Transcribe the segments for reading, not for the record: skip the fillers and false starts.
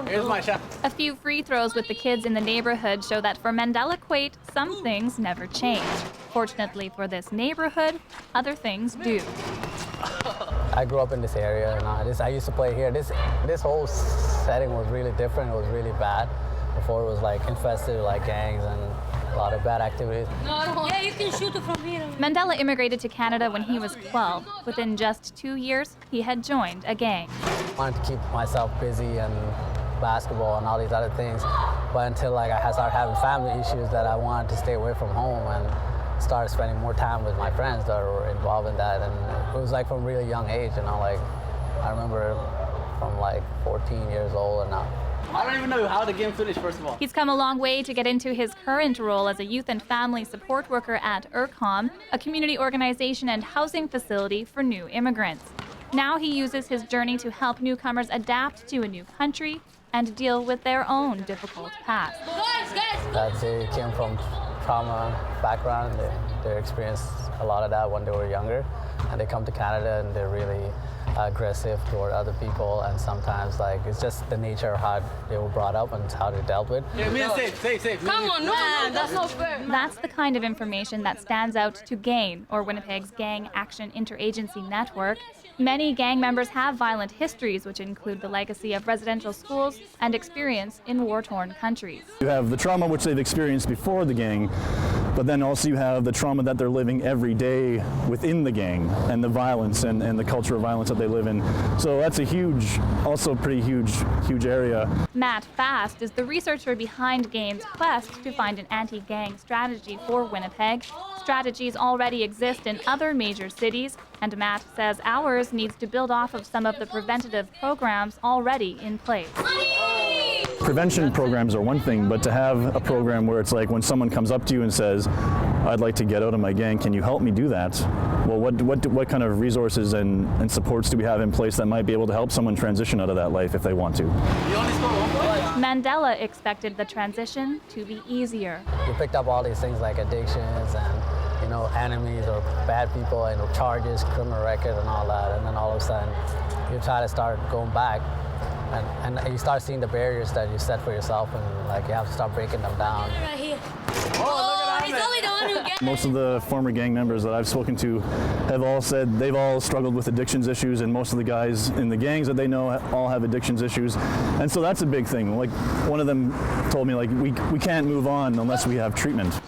Here's my shot. A few free throws with the kids in the neighborhood show that for Mandela Kuat, some things never change. Fortunately for this neighborhood, other things do. I grew up in this area, and I used to play here. This whole setting was really different. It was really bad. Before it was like infested with like gangs and a lot of bad activities. Yeah, you can shoot it from here. Mandela immigrated to Canada when he was 12. Within just 2 years, he had joined a gang. I wanted to keep myself busy and basketball and all these other things, but until like I started having family issues that I wanted to stay away from home and started spending more time with my friends that were involved in that. And it was like from a really young age, like I remember from like 14 years old and now. I don't even know how the game finished, first of all. He's come a long way to get into his current role as a youth and family support worker at IRCOM, a community organization and housing facility for new immigrants. Now he uses his journey to help newcomers adapt to a new country and deal with their own difficult past. That they came from trauma background, they experienced a lot of that when they were younger, and they come to Canada and they're really aggressive toward other people, and sometimes like it's just the nature of how they were brought up and how they dealt with. Yeah, me and safe. Come on, no, that's not fair. That's the kind of information that stands out to GAIN, or Winnipeg's Gang Action Interagency Network. Many gang members have violent histories, which include the legacy of residential schools and experience in war-torn countries. You have the trauma which they've experienced before the gang, but then also you have the trauma that they're living every day within the gang, and the violence and the culture of violence that they live in. So that's a huge, also pretty huge area. Matt Fast is the researcher behind GAIN's quest to find an anti-gang strategy for Winnipeg. Strategies already exist in other major cities, and Matt says ours needs to build off of some of the preventative programs already in place. Prevention programs are one thing, but to have a program where it's like when someone comes up to you and says, I'd like to get out of my gang, can you help me do that? Well, what kind of resources and supports do we have in place that might be able to help someone transition out of that life if they want to? Mandela expected the transition to be easier. You picked up all these things like addictions and enemies or bad people and charges, criminal record and all that, and then all of a sudden you try to start going back and you start seeing the barriers that you set for yourself, and like you have to start breaking them down. Right here. Oh, he's only the one who gets. Most of the former gang members that I've spoken to have all said they've all struggled with addictions issues, and most of the guys in the gangs that they know all have addictions issues. And so that's a big thing. Like one of them told me, like, we can't move on unless we have treatment.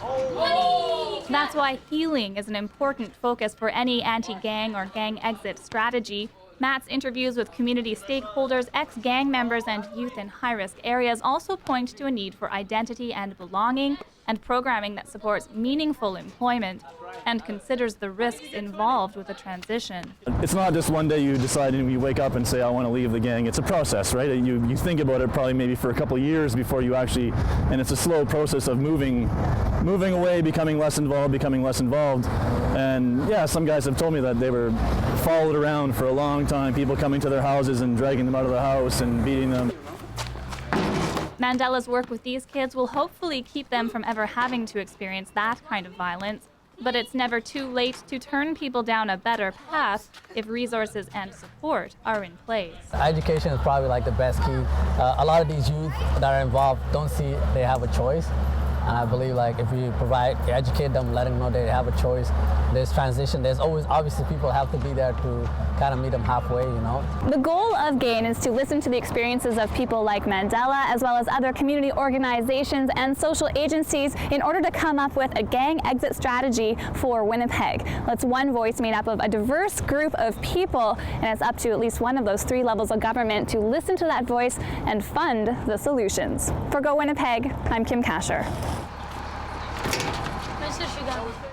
That's why healing is an important focus for any anti-gang or gang exit strategy. Matt's interviews with community stakeholders, ex-gang members, and youth in high-risk areas also point to a need for identity and belonging, and programming that supports meaningful employment and considers the risks involved with a transition. It's not just one day you decide and you wake up and say, I want to leave the gang. It's a process, right? You think about it probably maybe for a couple of years before you actually, and it's a slow process of moving away, becoming less involved. And yeah, some guys have told me that they were followed around for a long time, people coming to their houses and dragging them out of the house and beating them. Mandela's work with these kids will hopefully keep them from ever having to experience that kind of violence. But it's never too late to turn people down a better path if resources and support are in place. Education is probably like the best key. A lot of these youth that are involved don't see they have a choice. And I believe like if we educate them, letting them know they have a choice, there's transition. There's always, obviously people have to be there to kind of meet them halfway, The goal of GAIN is to listen to the experiences of people like Mandela, as well as other community organizations and social agencies in order to come up with a gang exit strategy for Winnipeg. That's one voice made up of a diverse group of people, and it's up to at least one of those 3 levels of government to listen to that voice and fund the solutions. For Go Winnipeg, I'm Kim Kasher. That's what she got.